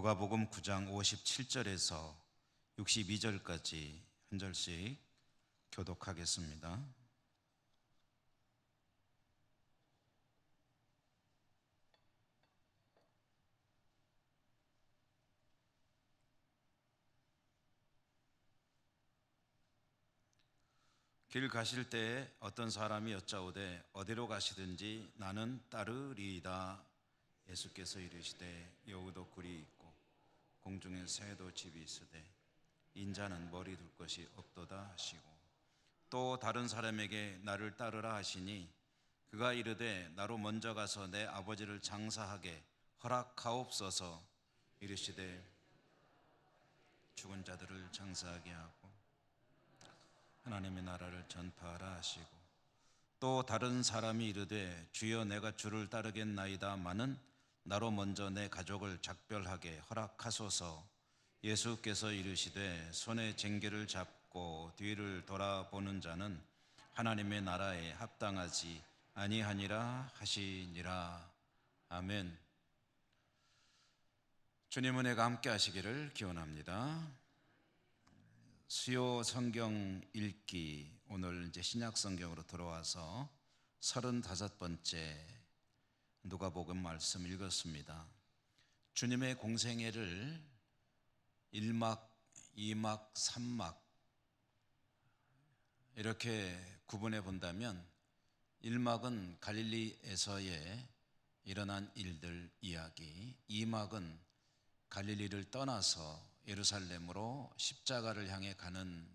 누가복음 9장 57절에서 62절까지 한 절씩 교독하겠습니다. 길 가실 때에 어떤 사람이 여짜오되 어디로 가시든지 나는 따르리이다. 예수께서 이르시되 여우도 굴이 있고 공중에 새도 집이 있으되 인자는 머리 둘 것이 없도다 하시고, 또 다른 사람에게 나를 따르라 하시니 그가 이르되 나로 먼저 가서 내 아버지를 장사하게 허락하옵소서. 이르시되 죽은 자들을 장사하게 하고 하나님의 나라를 전파하라 하시고, 또 다른 사람이 이르되 주여 내가 주를 따르겠나이다 마는 나로 먼저 내 가족을 작별하게 허락하소서. 예수께서 이르시되 손에 쟁기를 잡고 뒤를 돌아보는 자는 하나님의 나라에 합당하지 아니하니라 하시니라. 아멘. 주님 은혜가 함께 하시기를 기원합니다. 수요 성경 읽기, 오늘 이제 신약 성경으로 들어와서 35번째 누가복음 말씀 읽었습니다. 주님의 공생애를 1막, 2막, 3막 이렇게 구분해 본다면 1막은 갈릴리에서의 일어난 일들 이야기, 2막은 갈릴리를 떠나서 예루살렘으로 십자가를 향해 가는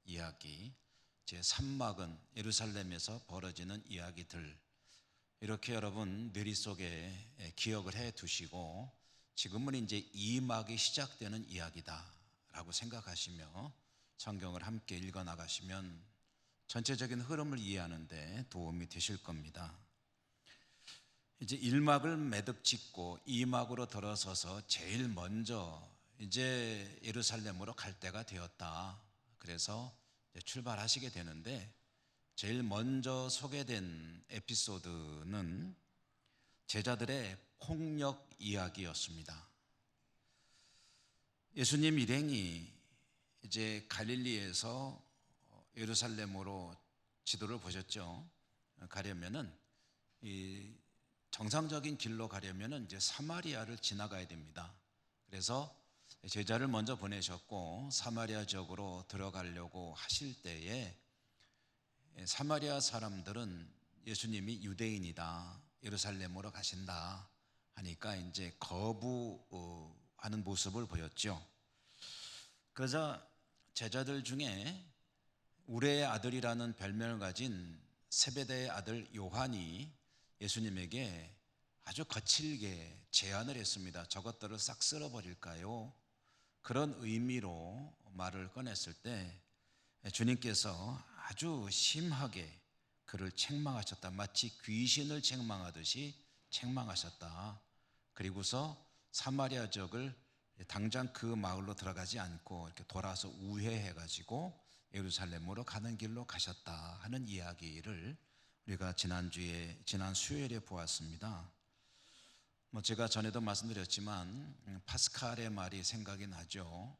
이야기, 제 3막은 예루살렘에서 벌어지는 이야기들, 이렇게 여러분 머릿속에 기억을 해 두시고 지금은 이제 2막이 시작되는 이야기다라고 생각하시며 성경을 함께 읽어 나가시면 전체적인 흐름을 이해하는 데 도움이 되실 겁니다. 이제 1막을 매듭 짓고 2막으로 들어서서 제일 먼저 이제 예루살렘으로 갈 때가 되었다. 그래서 출발하시게 되는데 제일 먼저 소개된 에피소드는 제자들의 폭력 이야기였습니다. 예수님 일행이 이제 갈릴리에서 예루살렘으로 지도를 보셨죠. 가려면은 이 정상적인 길로 가려면은 이제 사마리아를 지나가야 됩니다. 그래서 제자를 먼저 보내셨고 사마리아 지역으로 들어가려고 하실 때에 사마리아 사람들은 예수님이 유대인이다, 예루살렘으로 가신다 하니까 이제 거부하는 모습을 보였죠. 그러자 제자들 중에 우레의 아들이라는 별명을 가진 세베대의 아들 요한이 예수님에게 아주 거칠게 제안을 했습니다. 저것들을 싹 쓸어버릴까요? 그런 의미로 말을 꺼냈을 때 주님께서 아주 심하게 그를 책망하셨다. 마치 귀신을 책망하듯이 책망하셨다. 그리고서 사마리아 지역을 당장 그 마을로 들어가지 않고 이렇게 돌아서 우회해가지고 예루살렘으로 가는 길로 가셨다 하는 이야기를 우리가 지난 수요일에 보았습니다. 제가 전에도 말씀드렸지만 파스칼의 말이 생각이 나죠.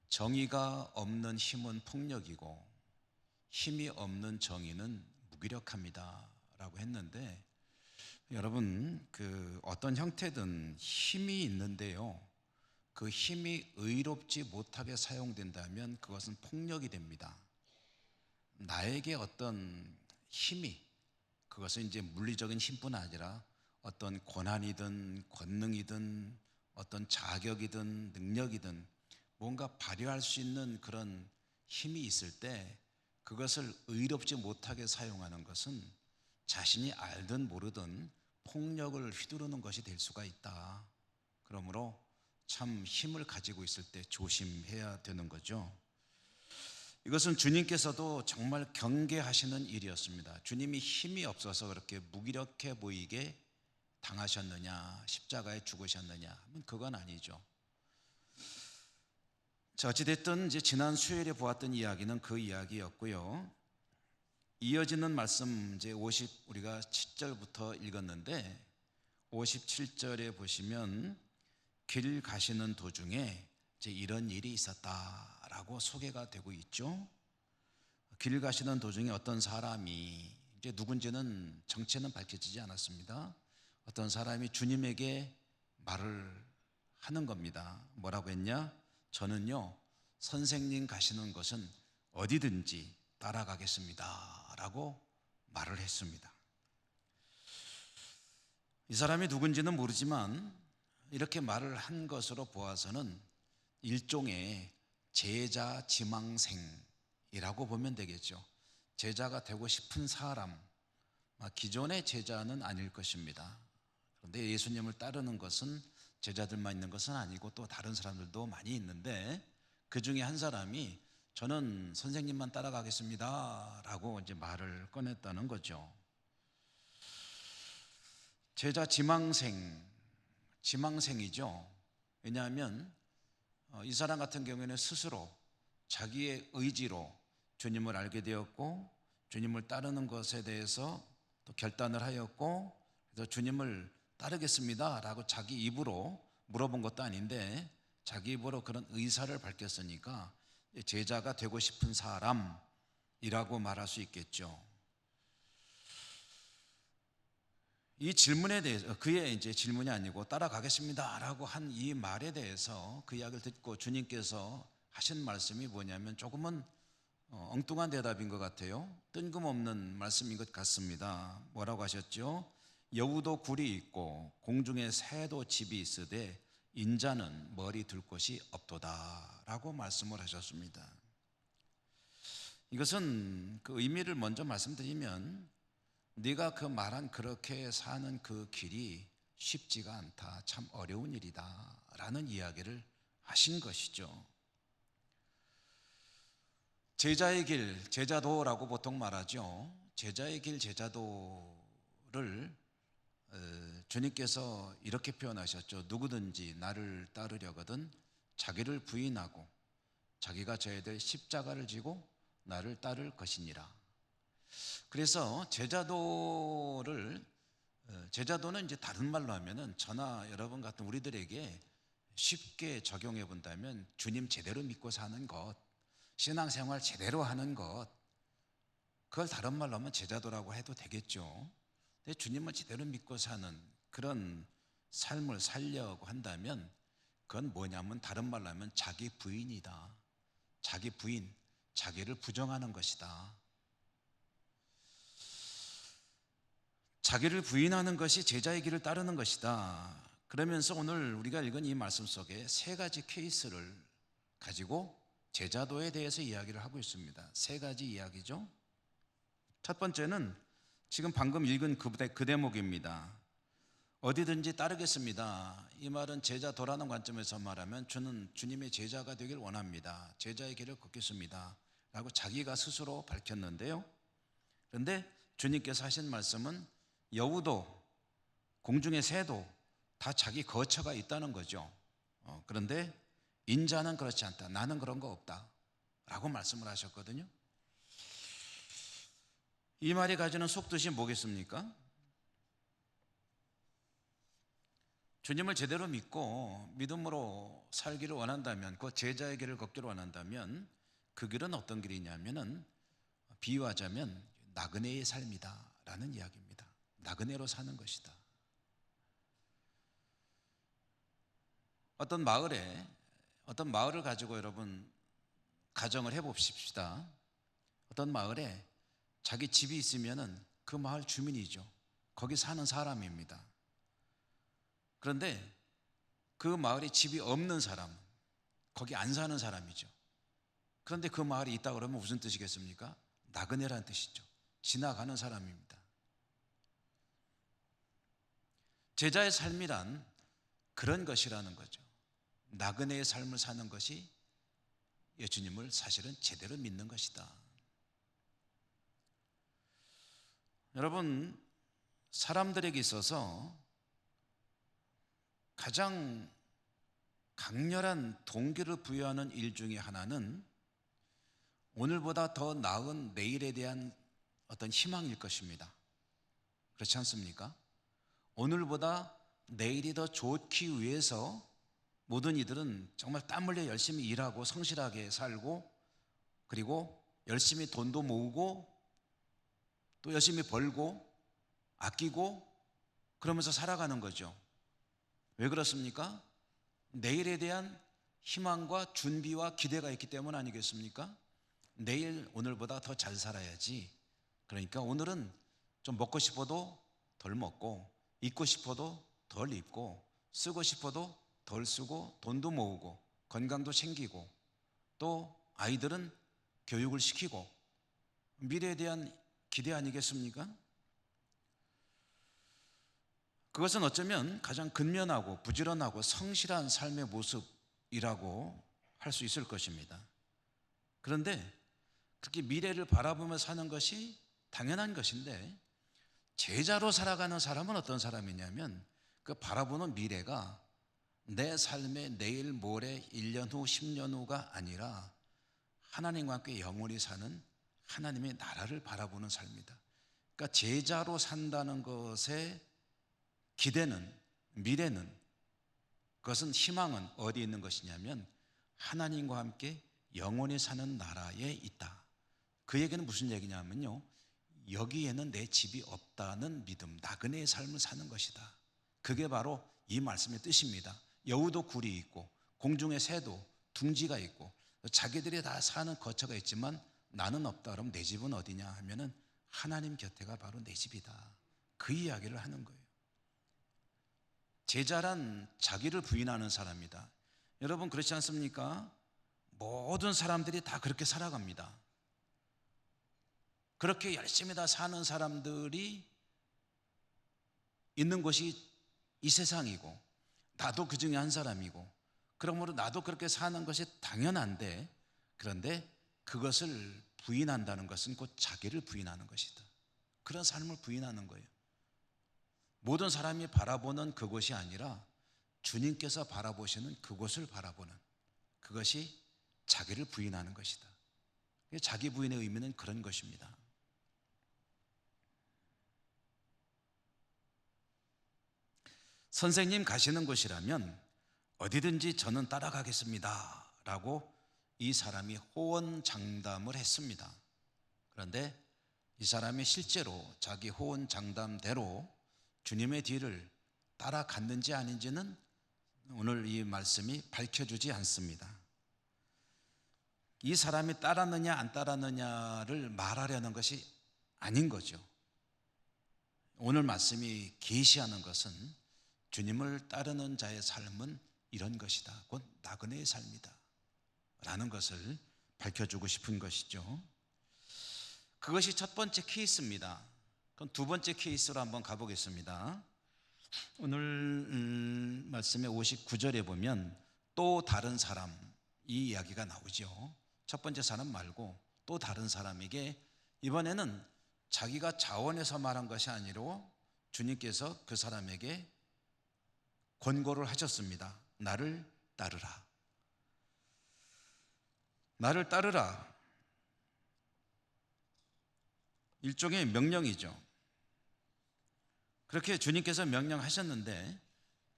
정의가 없는 힘은 폭력이고 힘이 없는 정의는 무기력합니다 라고 했는데, 여러분 어떤 형태든 힘이 있는데요, 그 힘이 의롭지 못하게 사용된다면 그것은 폭력이 됩니다. 나에게 어떤 힘이, 그것은 이제 물리적인 힘뿐 아니라 어떤 권한이든 권능이든 어떤 자격이든 능력이든 뭔가 발휘할 수 있는 그런 힘이 있을 때 그것을 의롭지 못하게 사용하는 것은 자신이 알든 모르든 폭력을 휘두르는 것이 될 수가 있다. 그러므로 참 힘을 가지고 있을 때 조심해야 되는 거죠. 이것은 주님께서도 정말 경계하시는 일이었습니다. 주님이 힘이 없어서 그렇게 무기력해 보이게 당하셨느냐, 십자가에 죽으셨느냐 하면 그건 아니죠. 자, 어찌됐든 이제 지난 수요일에 보았던 이야기는 그 이야기였고요. 이어지는 말씀 이제 우리가 7절부터 읽었는데 57절에 보시면 길 가시는 도중에 이제 이런 일이 있었다라고 소개가 되고 있죠. 길 가시는 도중에 어떤 사람이, 이제 누군지는 정체는 밝혀지지 않았습니다. 어떤 사람이 주님에게 말을 하는 겁니다. 뭐라고 했냐? 저는요, 선생님 가시는 곳은 어디든지 따라가겠습니다 라고 말을 했습니다. 이 사람이 누군지는 모르지만 이렇게 말을 한 것으로 보아서는 일종의 제자 지망생이라고 보면 되겠죠. 제자가 되고 싶은 사람, 기존의 제자는 아닐 것입니다. 그런데 예수님을 따르는 것은 제자들만 있는 것은 아니고 또 다른 사람들도 많이 있는데, 그 중에 한 사람이 저는 선생님만 따라가겠습니다 라고 이제 말을 꺼냈다는 거죠. 제자 지망생이죠. 왜냐하면 이 사람 같은 경우에는 스스로 자기의 의지로 주님을 알게 되었고, 주님을 따르는 것에 대해서 또 결단을 하였고, 그래서 주님을 따르겠습니다 라고 자기 입으로 물어본 것도 아닌데 자기 입으로 그런 의사를 밝혔으니까 제자가 되고 싶은 사람이라고 말할 수 있겠죠. 이 질문에 대해서, 그의 이제 질문이 아니고 따라가겠습니다 라고 한 이 말에 대해서 그 이야기를 듣고 주님께서 하신 말씀이 뭐냐면 조금은 엉뚱한 대답인 것 같아요. 뜬금없는 말씀인 것 같습니다. 뭐라고 하셨죠? 여우도 굴이 있고 공중에 새도 집이 있으되 인자는 머리 둘 곳이 없도다 라고 말씀을 하셨습니다. 이것은 그 의미를 먼저 말씀드리면, 네가 그 말한 그렇게 사는 그 길이 쉽지가 않다, 참 어려운 일이다 라는 이야기를 하신 것이죠. 제자의 길, 제자도라고 보통 말하죠. 제자의 길, 제자도를 주님께서 이렇게 표현하셨죠. 누구든지 나를 따르려거든 자기를 부인하고 자기가 져야 될 십자가를 지고 나를 따를 것이니라. 그래서 제자도는 이제 다른 말로 하면은 저나 여러분 같은 우리들에게 쉽게 적용해 본다면 주님 제대로 믿고 사는 것, 신앙생활 제대로 하는 것, 그걸 다른 말로 하면 제자도라고 해도 되겠죠. 근데 주님을 제대로 믿고 사는 그런 삶을 살려고 한다면 그건 뭐냐면 다른 말로 하면 자기 부인이다. 자기 부인, 자기를 부정하는 것이다. 자기를 부인하는 것이 제자의 길을 따르는 것이다. 그러면서 오늘 우리가 읽은 이 말씀 속에 세 가지 케이스를 가지고 제자도에 대해서 이야기를 하고 있습니다. 세 가지 이야기죠. 첫 번째는 지금 방금 읽은 그 대목입니다. 어디든지 따르겠습니다. 이 말은 제자도라는 관점에서 말하면 저는 주님의 제자가 되길 원합니다. 제자의 길을 걷겠습니다 라고 자기가 스스로 밝혔는데요. 그런데 주님께서 하신 말씀은 여우도 공중의 새도 다 자기 거처가 있다는 거죠. 그런데 인자는 그렇지 않다. 나는 그런 거 없다 라고 말씀을 하셨거든요. 이 말이 가지는 속뜻이 뭐겠습니까? 주님을 제대로 믿고 믿음으로 살기를 원한다면, 그 제자의 길을 걷기를 원한다면 그 길은 어떤 길이냐면은 비유하자면 나그네의 삶이다 라는 이야기입니다. 나그네로 사는 것이다. 어떤 마을을 가지고 여러분 가정을 해봅시다. 어떤 마을에 자기 집이 있으면은 그 마을 주민이죠. 거기 사는 사람입니다. 그런데 그 마을에 집이 없는 사람, 거기 안 사는 사람이죠. 그런데 그 마을이 있다 그러면 무슨 뜻이겠습니까? 나그네라는 뜻이죠. 지나가는 사람입니다. 제자의 삶이란 그런 것이라는 거죠. 나그네의 삶을 사는 것이 예수님을 사실은 제대로 믿는 것이다. 여러분, 사람들에게 있어서 가장 강렬한 동기를 부여하는 일 중에 하나는 오늘보다 더 나은 내일에 대한 어떤 희망일 것입니다. 그렇지 않습니까? 오늘보다 내일이 더 좋기 위해서 모든 이들은 정말 땀 흘려 열심히 일하고 성실하게 살고, 그리고 열심히 돈도 모으고 또 열심히 벌고 아끼고 그러면서 살아가는 거죠. 왜 그렇습니까? 내일에 대한 희망과 준비와 기대가 있기 때문 아니겠습니까? 내일 오늘보다 더 잘 살아야지. 그러니까 오늘은 좀 먹고 싶어도 덜 먹고, 입고 싶어도 덜 입고, 쓰고 싶어도 덜 쓰고, 돈도 모으고 건강도 챙기고, 또 아이들은 교육을 시키고, 미래에 대한 기대 아니겠습니까? 그것은 어쩌면 가장 근면하고 부지런하고 성실한 삶의 모습이라고 할 수 있을 것입니다. 그런데 그렇게 미래를 바라보며 사는 것이 당연한 것인데, 제자로 살아가는 사람은 어떤 사람이냐면 그 바라보는 미래가 내 삶의 내일, 모레, 1년 후, 10년 후가 아니라 하나님과 함께 영원히 사는 하나님의 나라를 바라보는 삶이다. 그러니까 제자로 산다는 것의 기대는, 미래는, 그것은 희망은 어디에 있는 것이냐면 하나님과 함께 영원히 사는 나라에 있다. 그 얘기는 무슨 얘기냐면요, 여기에는 내 집이 없다는 믿음, 나그네의 삶을 사는 것이다. 그게 바로 이 말씀의 뜻입니다. 여우도 굴이 있고 공중의 새도 둥지가 있고 자기들이 다 사는 거처가 있지만 나는 없다. 그럼 내 집은 어디냐 하면은 하나님 곁에가 바로 내 집이다. 그 이야기를 하는 거예요. 제자란 자기를 부인하는 사람이다. 여러분 그렇지 않습니까? 모든 사람들이 다 그렇게 살아갑니다. 그렇게 열심히 다 사는 사람들이 있는 곳이 이 세상이고, 나도 그 중에 한 사람이고, 그러므로 나도 그렇게 사는 것이 당연한데, 그런데 그것을 부인한다는 것은 곧 자기를 부인하는 것이다. 그런 삶을 부인하는 거예요. 모든 사람이 바라보는 그것이 아니라 주님께서 바라보시는 그곳을 바라보는, 그것이 자기를 부인하는 것이다. 자기 부인의 의미는 그런 것입니다. 선생님 가시는 곳이라면 어디든지 저는 따라가겠습니다 라고 이 사람이 호언장담을 했습니다. 그런데 이 사람이 실제로 자기 호언장담대로 주님의 뒤를 따라갔는지 아닌지는 오늘 이 말씀이 밝혀주지 않습니다. 이 사람이 따랐느냐 안 따랐느냐를 말하려는 것이 아닌 거죠. 오늘 말씀이 계시하는 것은 주님을 따르는 자의 삶은 이런 것이다, 곧 나그네의 삶이다 라는 것을 밝혀주고 싶은 것이죠. 그것이 첫 번째 케이스입니다. 그럼 두 번째 케이스로 한번 가보겠습니다. 오늘 말씀의 59절에 보면 또 다른 사람, 이 이야기가 나오죠. 첫 번째 사람 말고 또 다른 사람에게, 이번에는 자기가 자원해서 말한 것이 아니라 주님께서 그 사람에게 권고를 하셨습니다. 나를 따르라. 나를 따르라. 일종의 명령이죠. 그렇게 주님께서 명령하셨는데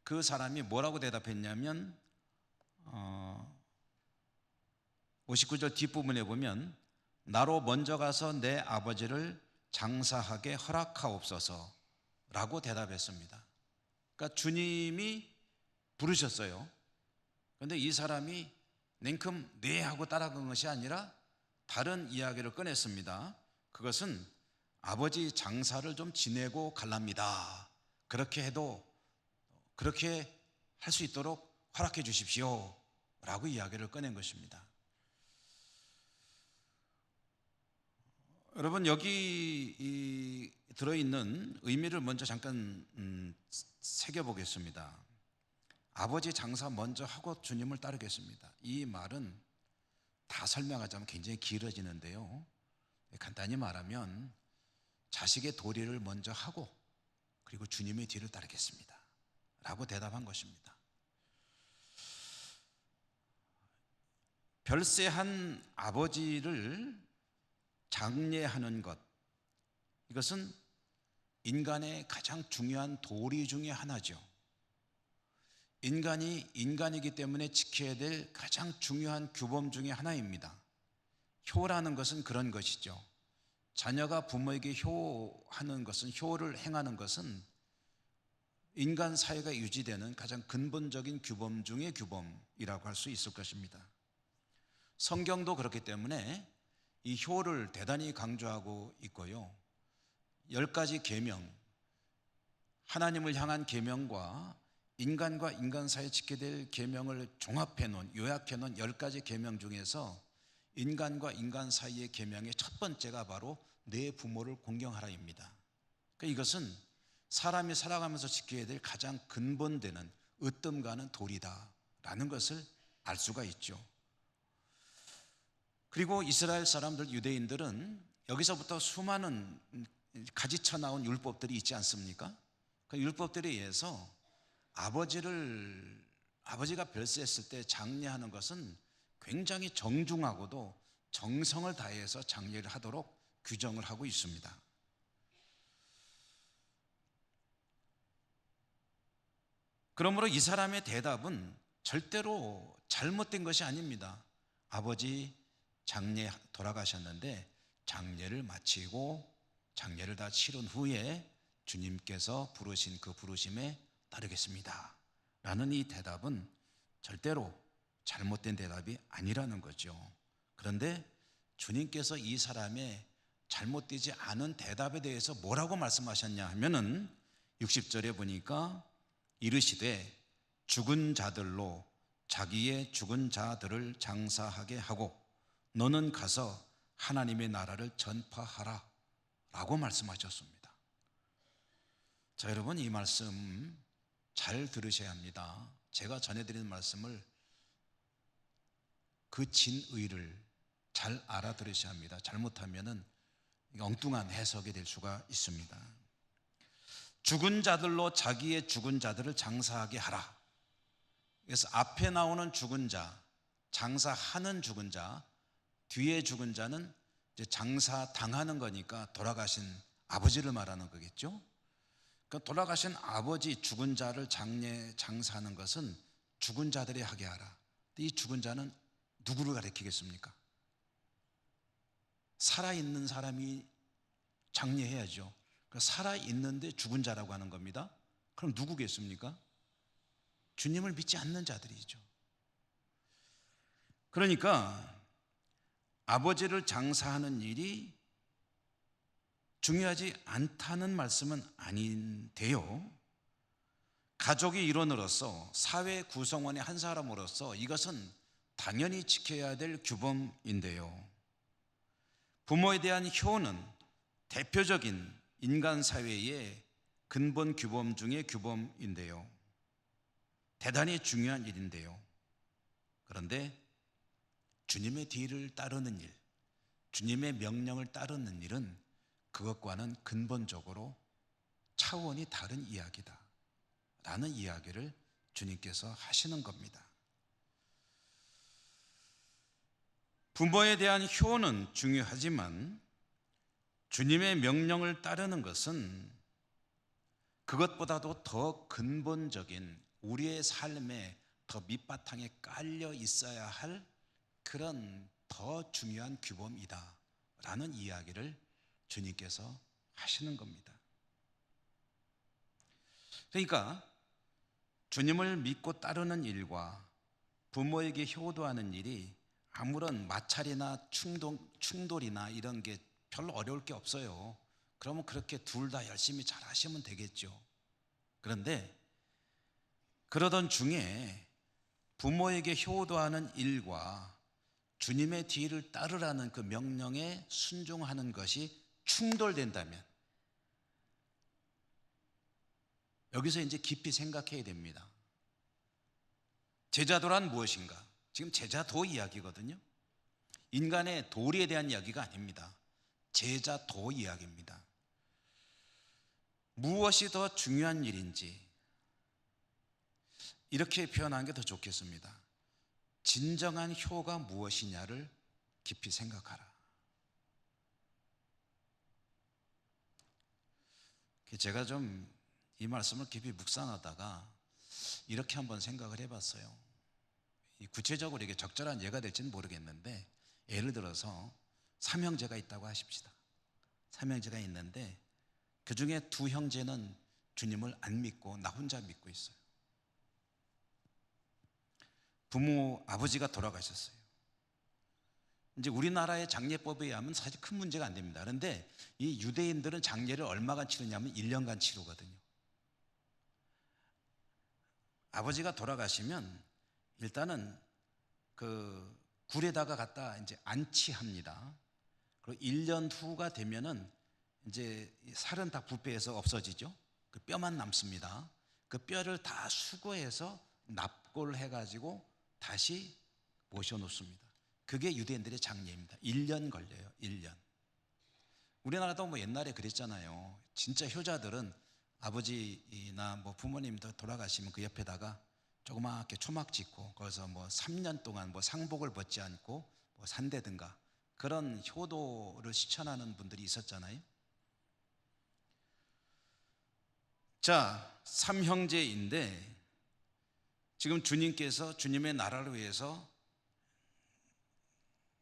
그 사람이 뭐라고 대답했냐면 59절 뒷부분에 보면 나로 먼저 가서 내 아버지를 장사하게 허락하옵소서 라고 대답했습니다. 그러니까 주님이 부르셨어요. 그런데 이 사람이 냉큼 네 하고 따라간 것이 아니라 다른 이야기를 꺼냈습니다. 그것은 아버지 장사를 좀 지내고 갈랍니다. 그렇게 해도 그렇게 할 수 있도록 허락해 주십시오 라고 이야기를 꺼낸 것입니다. 여러분 여기 들어있는 의미를 먼저 잠깐 새겨보겠습니다. 아버지 장사 먼저 하고 주님을 따르겠습니다. 이 말은 다 설명하자면 굉장히 길어지는데요, 간단히 말하면 자식의 도리를 먼저 하고 그리고 주님의 뒤를 따르겠습니다 라고 대답한 것입니다. 별세한 아버지를 장례하는 것, 이것은 인간의 가장 중요한 도리 중에 하나죠. 인간이 인간이기 때문에 지켜야 될 가장 중요한 규범 중에 하나입니다. 효라는 것은 그런 것이죠. 자녀가 부모에게 효하는 것은, 효를 행하는 것은 인간 사회가 유지되는 가장 근본적인 규범 중의 규범이라고 할 수 있을 것입니다. 성경도 그렇기 때문에 이 효를 대단히 강조하고 있고요. 10가지 계명, 하나님을 향한 계명과 인간과 인간 사이에 지켜야 될 계명을 종합해 놓은, 요약해 놓은 10가지 계명 중에서 인간과 인간 사이의 계명의 첫 번째가 바로 내 부모를 공경하라입니다. 그러니까 이것은 사람이 살아가면서 지켜야 될 가장 근본되는 으뜸 가는 도리다라는 것을 알 수가 있죠. 그리고 이스라엘 사람들, 유대인들은 여기서부터 수많은 가지쳐 나온 율법들이 있지 않습니까? 그 율법들에 의해서 아버지가 별세했을 때 장례하는 것은 굉장히 정중하고도 정성을 다해서 장례를 하도록 규정을 하고 있습니다. 그러므로 이 사람의 대답은 절대로 잘못된 것이 아닙니다. 아버지 장례 돌아가셨는데 장례를 마치고 장례를 다 치른 후에 주님께서 부르신 그 부르심에 따르겠습니다 라는 이 대답은 절대로 잘못된 대답이 아니라는 거죠. 그런데 주님께서 이 사람의 잘못되지 않은 대답에 대해서 뭐라고 말씀하셨냐 하면은 60절에 보니까 이르시되 죽은 자들로 자기의 죽은 자들을 장사하게 하고 너는 가서 하나님의 나라를 전파하라 라고 말씀하셨습니다. 자, 여러분, 이 말씀 잘 들으셔야 합니다. 제가 전해드리는 말씀을 그 진의를 잘 알아들으셔야 합니다. 잘못하면은 엉뚱한 해석이 될 수가 있습니다. 죽은 자들로 자기의 죽은 자들을 장사하게 하라. 그래서 앞에 나오는 죽은 자, 장사하는 죽은 자, 뒤에 죽은 자는 이제 장사 당하는 거니까 돌아가신 아버지를 말하는 거겠죠. 그러니까 돌아가신 아버지 죽은 자를 장사하는 것은 죽은 자들이 하게 하라. 이 죽은 자는 누구를 가리키겠습니까? 살아있는 사람이 장례해야죠. 살아있는데 죽은 자라고 하는 겁니다. 그럼 누구겠습니까? 주님을 믿지 않는 자들이죠. 그러니까 아버지를 장사하는 일이 중요하지 않다는 말씀은 아닌데요, 가족의 일원으로서, 사회 구성원의 한 사람으로서 이것은 당연히 지켜야 될 규범인데요, 부모에 대한 효는 대표적인 인간 사회의 근본 규범 중의 규범인데요, 대단히 중요한 일인데요, 그런데 주님의 뒤를 따르는 일, 주님의 명령을 따르는 일은 그것과는 근본적으로 차원이 다른 이야기다 라는 이야기를 주님께서 하시는 겁니다. 부모에 대한 효는 중요하지만 주님의 명령을 따르는 것은 그것보다도 더 근본적인 우리의 삶에 더 밑바탕에 깔려 있어야 할 그런 더 중요한 규범이다 라는 이야기를 주님께서 하시는 겁니다. 그러니까 주님을 믿고 따르는 일과 부모에게 효도하는 일이 아무런 마찰이나 충돌이나 이런 게 별로 어려울 게 없어요. 그러면 그렇게 둘 다 열심히 잘 하시면 되겠죠. 그런데 그러던 중에 부모에게 효도하는 일과 주님의 뒤를 따르라는 그 명령에 순종하는 것이 충돌된다면 여기서 이제 깊이 생각해야 됩니다. 제자도란 무엇인가? 지금 제자도 이야기거든요. 인간의 도리에 대한 이야기가 아닙니다. 제자도 이야기입니다. 무엇이 더 중요한 일인지 이렇게 표현하는 게 더 좋겠습니다. 진정한 효가 무엇이냐를 깊이 생각하라. 제가 좀 이 말씀을 깊이 묵상하다가 이렇게 한번 생각을 해봤어요. 구체적으로 이게 적절한 예가 될지는 모르겠는데, 예를 들어서 삼형제가 있다고 하십시다. 삼형제가 있는데 그 중에 두 형제는 주님을 안 믿고 나 혼자 믿고 있어요. 부모 아버지가 돌아가셨어요. 이제 우리나라의 장례법에 의하면 사실 큰 문제가 안 됩니다. 그런데 이 유대인들은 장례를 얼마간 치르냐면 1년간 치르거든요. 아버지가 돌아가시면 일단은 그 굴에다가 갖다 이제 안치합니다. 그리고 1년 후가 되면은 이제 살은 다 부패해서 없어지죠. 그 뼈만 남습니다. 그 뼈를 다 수거해서 납골해 가지고 다시 모셔 놓습니다. 그게 유대인들의 장례입니다. 1년 걸려요. 1년. 우리나라도 뭐 옛날에 그랬잖아요. 진짜 효자들은 아버지나 뭐 부모님도 돌아가시면 그 옆에다가 조그맣게 초막 짓고 거기서 뭐 3년 동안 뭐 상복을 벗지 않고 뭐 산다든가 그런 효도를 실천하는 분들이 있었잖아요. 자, 삼형제인데 지금 주님께서 주님의 나라를 위해서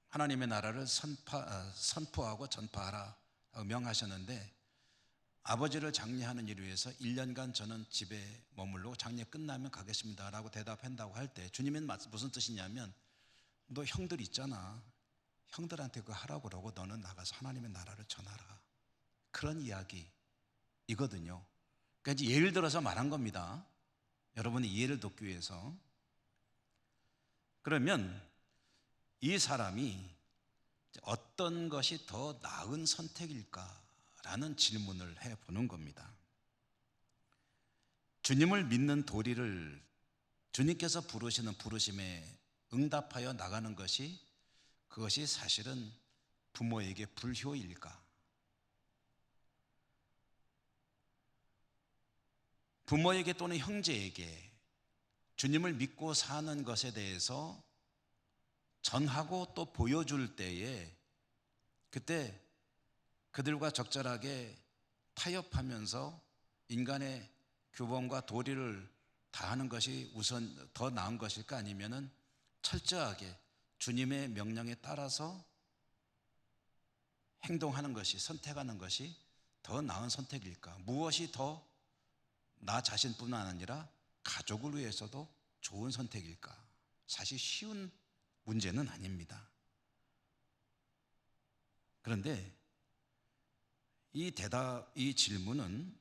하나님의 나라를 선포하고 전파하라 명하셨는데, 아버지를 장례하는 일을 위해서 1년간 저는 집에 머물러 장례 끝나면 가겠습니다 라고 대답한다고 할 때, 주님은 무슨 뜻이냐면, 너 형들 있잖아, 형들한테 그거 하라고 그러고 너는 나가서 하나님의 나라를 전하라, 그런 이야기이거든요. 그러니까 이제 예를 들어서 말한 겁니다. 여러분의 이해를 돕기 위해서. 그러면 이 사람이 어떤 것이 더 나은 선택일까라는 질문을 해보는 겁니다. 주님을 믿는 도리를 주님께서 부르시는 부르심에 응답하여 나가는 것이, 그것이 사실은 부모에게 불효일까? 부모에게 또는 형제에게 주님을 믿고 사는 것에 대해서 전하고 또 보여줄 때에, 그때 그들과 적절하게 타협하면서 인간의 규범과 도리를 다하는 것이 우선 더 나은 것일까? 아니면은 철저하게 주님의 명령에 따라서 행동하는 것이, 선택하는 것이 더 나은 선택일까? 무엇이 더 나 자신뿐만 아니라 가족을 위해서도 좋은 선택일까? 사실 쉬운 문제는 아닙니다. 그런데 이 질문은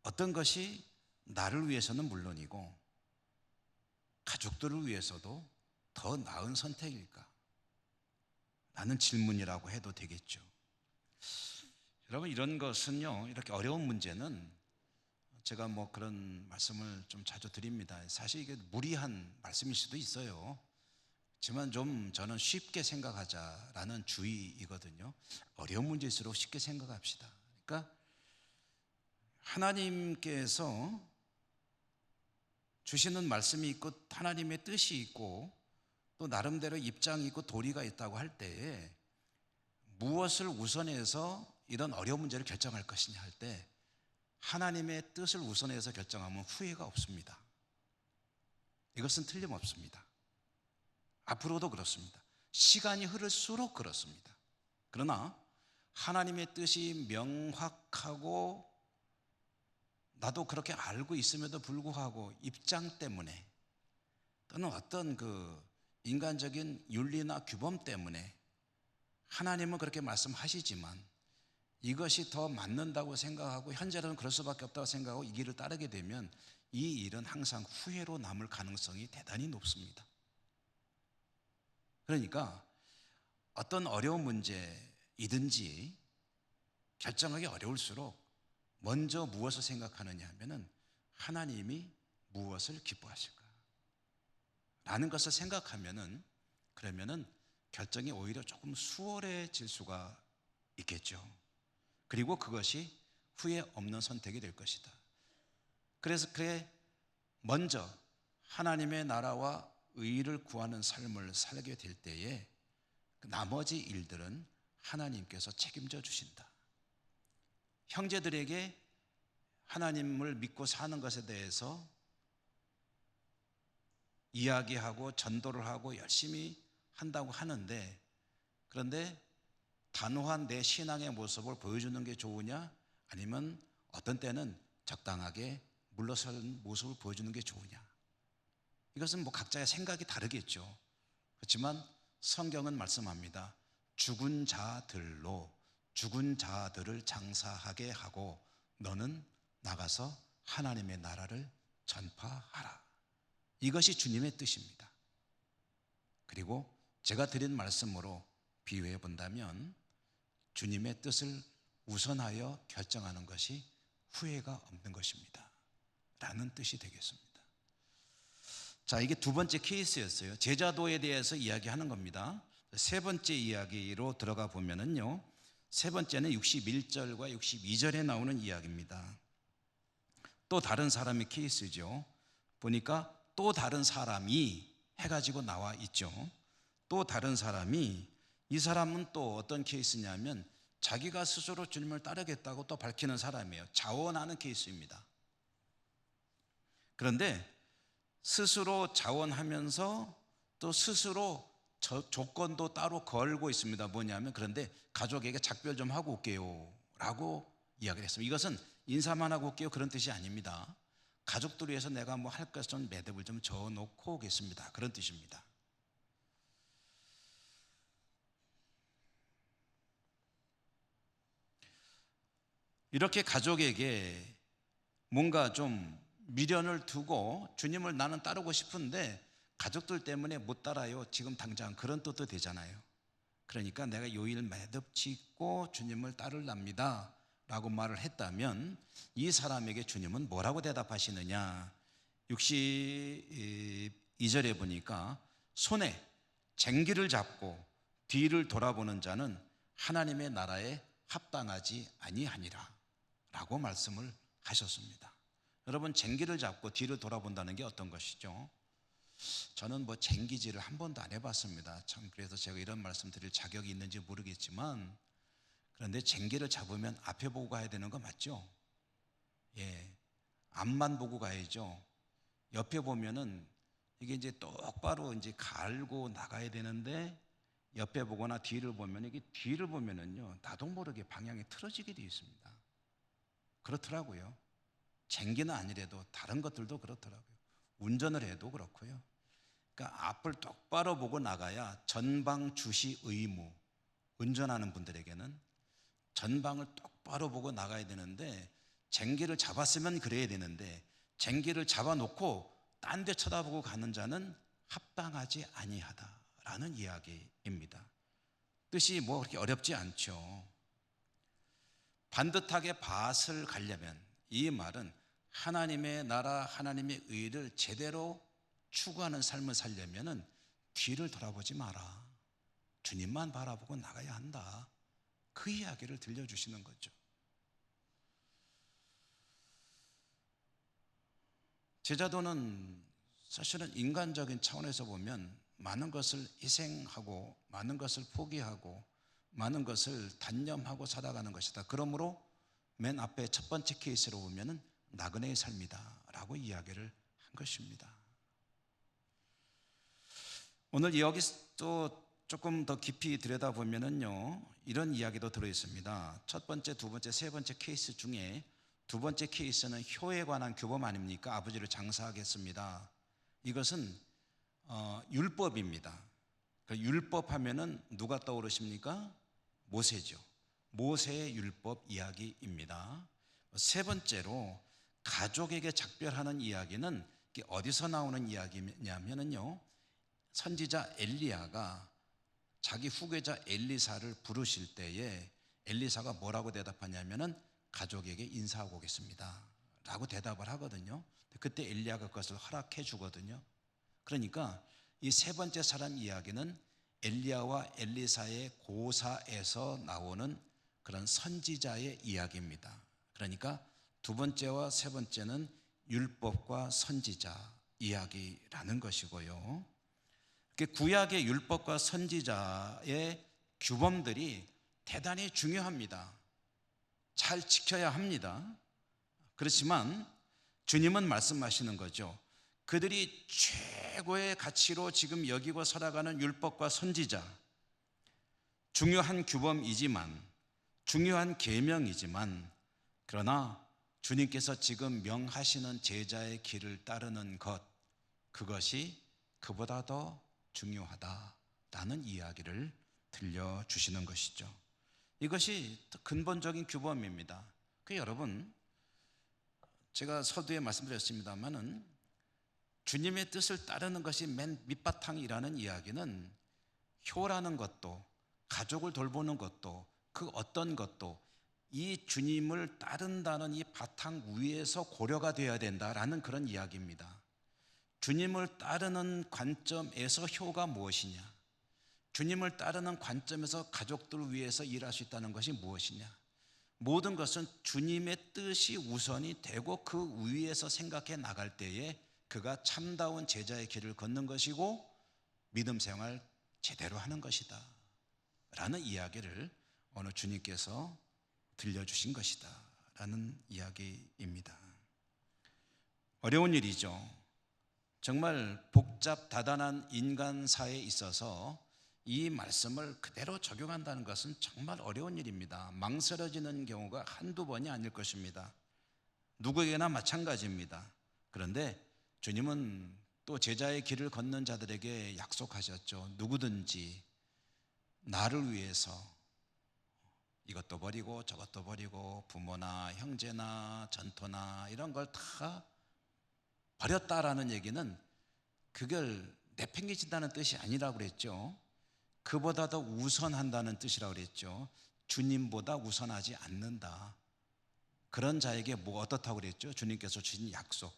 어떤 것이 나를 위해서는 물론이고 가족들을 위해서도 더 나은 선택일까? 라는 질문이라고 해도 되겠죠. 여러분, 이런 것은요, 이렇게 어려운 문제는 제가 뭐 그런 말씀을 좀 자주 드립니다. 사실 이게 무리한 말씀일 수도 있어요. 하지만 좀 저는 쉽게 생각하자라는 주의이거든요. 어려운 문제일수록 쉽게 생각합시다. 그러니까 하나님께서 주시는 말씀이 있고 하나님의 뜻이 있고 또 나름대로 입장이 있고 도리가 있다고 할 때에 무엇을 우선해서 이런 어려운 문제를 결정할 것이냐 할 때, 하나님의 뜻을 우선해서 결정하면 후회가 없습니다. 이것은 틀림없습니다. 앞으로도 그렇습니다. 시간이 흐를수록 그렇습니다. 그러나 하나님의 뜻이 명확하고 나도 그렇게 알고 있음에도 불구하고 입장 때문에 또는 어떤 그 인간적인 윤리나 규범 때문에 하나님은 그렇게 말씀하시지만 이것이 더 맞는다고 생각하고 현재로는 그럴 수밖에 없다고 생각하고 이 길을 따르게 되면 이 일은 항상 후회로 남을 가능성이 대단히 높습니다. 그러니까 어떤 어려운 문제이든지 결정하기 어려울수록 먼저 무엇을 생각하느냐 하면은 하나님이 무엇을 기뻐하실까? 라는 것을 생각하면은, 그러면은 결정이 오히려 조금 수월해질 수가 있겠죠. 그리고 그것이 후회 없는 선택이 될 것이다. 그래서 먼저 하나님의 나라와 의를 구하는 삶을 살게 될 때에 나머지 일들은 하나님께서 책임져 주신다. 형제들에게 하나님을 믿고 사는 것에 대해서 이야기하고 전도를 하고 열심히 한다고 하는데, 그런데 단호한 내 신앙의 모습을 보여주는 게 좋으냐, 아니면 어떤 때는 적당하게 물러서는 모습을 보여주는 게 좋으냐, 이것은 뭐 각자의 생각이 다르겠죠. 그렇지만 성경은 말씀합니다. 죽은 자들로 죽은 자들을 장사하게 하고 너는 나가서 하나님의 나라를 전파하라. 이것이 주님의 뜻입니다. 그리고 제가 드린 말씀으로 비유해 본다면 주님의 뜻을 우선하여 결정하는 것이 후회가 없는 것입니다 라는 뜻이 되겠습니다. 자, 이게 두 번째 케이스였어요. 제자도에 대해서 이야기하는 겁니다. 세 번째 이야기로 들어가 보면은요, 세 번째는 61절과 62절에 나오는 이야기입니다. 또 다른 사람의 케이스죠. 보니까 또 다른 사람이 해가지고 나와 있죠. 또 다른 사람이, 이 사람은 또 어떤 케이스냐면 자기가 스스로 주님을 따르겠다고 또 밝히는 사람이에요. 자원하는 케이스입니다. 그런데 스스로 자원하면서 또 스스로 조건도 따로 걸고 있습니다. 뭐냐면, 그런데 가족에게 작별 좀 하고 올게요 라고 이야기를 했습니다. 이것은 인사만 하고 올게요 그런 뜻이 아닙니다. 가족들 위해서 내가 뭐 할 것 좀 매듭을 좀 저어놓고 오겠습니다, 그런 뜻입니다. 이렇게 가족에게 뭔가 좀 미련을 두고 주님을 나는 따르고 싶은데 가족들 때문에 못 따라요, 지금 당장, 그런 뜻도 되잖아요. 그러니까 내가 요일 매듭 짓고 주님을 따르랍니다 라고 말을 했다면, 이 사람에게 주님은 뭐라고 대답하시느냐. 62절에 보니까 손에 쟁기를 잡고 뒤를 돌아보는 자는 하나님의 나라에 합당하지 아니하니라 라고 말씀을 하셨습니다. 여러분, 쟁기를 잡고 뒤를 돌아본다는 게 어떤 것이죠? 저는 뭐 쟁기질을 한 번도 안 해봤습니다. 참, 그래서 제가 이런 말씀 드릴 자격이 있는지 모르겠지만, 그런데 쟁기를 잡으면 앞에 보고 가야 되는 거 맞죠? 예, 앞만 보고 가야죠. 옆에 보면은 이게 이제 똑바로 이제 갈고 나가야 되는데, 옆에 보거나 뒤를 보면, 이게 뒤를 보면은요, 나도 모르게 방향이 틀어지게 되어 있습니다. 그렇더라고요. 쟁기는 아니래도 다른 것들도 그렇더라고요. 운전을 해도 그렇고요. 그러니까 앞을 똑바로 보고 나가야 전방 주시 의무, 운전하는 분들에게는 전방을 똑바로 보고 나가야 되는데, 쟁기를 잡았으면 그래야 되는데 쟁기를 잡아놓고 딴 데 쳐다보고 가는 자는 합당하지 아니하다라는 이야기입니다. 뜻이 뭐 그렇게 어렵지 않죠. 반듯하게 밭을 가려면, 이 말은 하나님의 나라, 하나님의 의를 제대로 추구하는 삶을 살려면 뒤를 돌아보지 마라, 주님만 바라보고 나가야 한다, 그 이야기를 들려주시는 거죠. 제자도는 사실은 인간적인 차원에서 보면 많은 것을 희생하고 많은 것을 포기하고 많은 것을 단념하고 살아가는 것이다. 그러므로 맨 앞에 첫 번째 케이스로 보면 나그네의 삶이다 라고 이야기를 한 것입니다. 오늘 여기 또 조금 더 깊이 들여다보면요, 이런 이야기도 들어있습니다. 첫 번째, 두 번째, 세 번째 케이스 중에 두 번째 케이스는 효에 관한 규범 아닙니까? 아버지를 장사하겠습니다. 이것은 율법입니다. 율법 하면은 누가 떠오르십니까? 모세죠. 모세의 율법 이야기입니다. 세 번째로 가족에게 작별하는 이야기는 어디서 나오는 이야기냐면요, 선지자 엘리야가 자기 후계자 엘리사를 부르실 때에 엘리사가 뭐라고 대답하냐면은 가족에게 인사하고 오겠습니다 라고 대답을 하거든요. 그때 엘리야가 그것을 허락해 주거든요. 그러니까 이 세 번째 사람 이야기는 엘리야와 엘리사의 고사에서 나오는 그런 선지자의 이야기입니다. 그러니까 두 번째와 세 번째는 율법과 선지자 이야기라는 것이고요, 구약의 율법과 선지자의 규범들이 대단히 중요합니다. 잘 지켜야 합니다. 그렇지만 주님은 말씀하시는 거죠. 그들이 최고의 가치로 지금 여기고 살아가는 율법과 선지자, 중요한 규범이지만, 중요한 계명이지만, 그러나 주님께서 지금 명하시는 제자의 길을 따르는 것, 그것이 그보다 더 중요하다라는 이야기를 들려주시는 것이죠. 이것이 근본적인 규범입니다. 여러분, 제가 서두에 말씀드렸습니다마는 주님의 뜻을 따르는 것이 맨 밑바탕이라는 이야기는 효라는 것도, 가족을 돌보는 것도, 그 어떤 것도 이 주님을 따른다는 이 바탕 위에서 고려가 되어야 된다라는 그런 이야기입니다. 주님을 따르는 관점에서 효가 무엇이냐, 주님을 따르는 관점에서 가족들을 위해서 일할 수 있다는 것이 무엇이냐, 모든 것은 주님의 뜻이 우선이 되고 그 위에서 생각해 나갈 때에 그가 참다운 제자의 길을 걷는 것이고 믿음 생활 제대로 하는 것이다 라는 이야기를 오늘 주님께서 들려주신 것이다 라는 이야기입니다. 어려운 일이죠. 정말 복잡 다단한 인간사에 있어서 이 말씀을 그대로 적용한다는 것은 정말 어려운 일입니다. 망설여지는 경우가 한두 번이 아닐 것입니다. 누구에게나 마찬가지입니다. 그런데 주님은 또 제자의 길을 걷는 자들에게 약속하셨죠. 누구든지 나를 위해서 이것도 버리고 저것도 버리고 부모나 형제나 전토나 이런 걸 다 버렸다라는 얘기는 그걸 내팽개친다는 뜻이 아니라고 그랬죠. 그보다 더 우선한다는 뜻이라고 그랬죠. 주님보다 우선하지 않는다. 그런 자에게 뭐 어떻다고 그랬죠? 주님께서 주신 약속,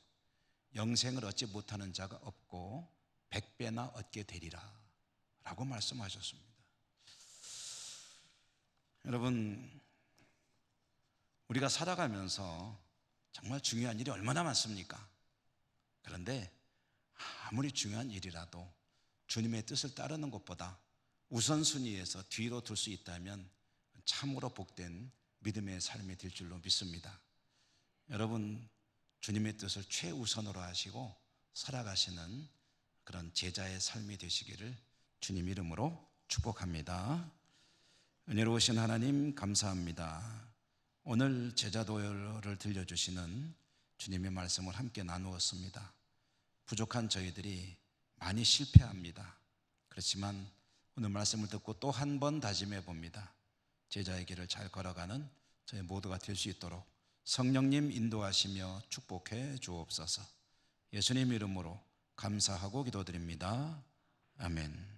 영생을 얻지 못하는 자가 없고 100배나 얻게 되리라 라고 말씀하셨습니다. 여러분, 우리가 살아가면서 정말 중요한 일이 얼마나 많습니까? 그런데 아무리 중요한 일이라도 주님의 뜻을 따르는 것보다 우선순위에서 뒤로 둘 수 있다면 참으로 복된 믿음의 삶이 될 줄로 믿습니다. 여러분, 주님의 뜻을 최우선으로 하시고 살아가시는 그런 제자의 삶이 되시기를 주님 이름으로 축복합니다. 은혜로우신 하나님 감사합니다. 오늘 제자도를 들려주시는 주님의 말씀을 함께 나누었습니다. 부족한 저희들이 많이 실패합니다. 그렇지만 오늘 말씀을 듣고 또 한 번 다짐해 봅니다. 제자의 길을 잘 걸어가는 저희 모두가 될 수 있도록 성령님 인도하시며 축복해 주옵소서. 예수님 이름으로 감사하고 기도드립니다. 아멘.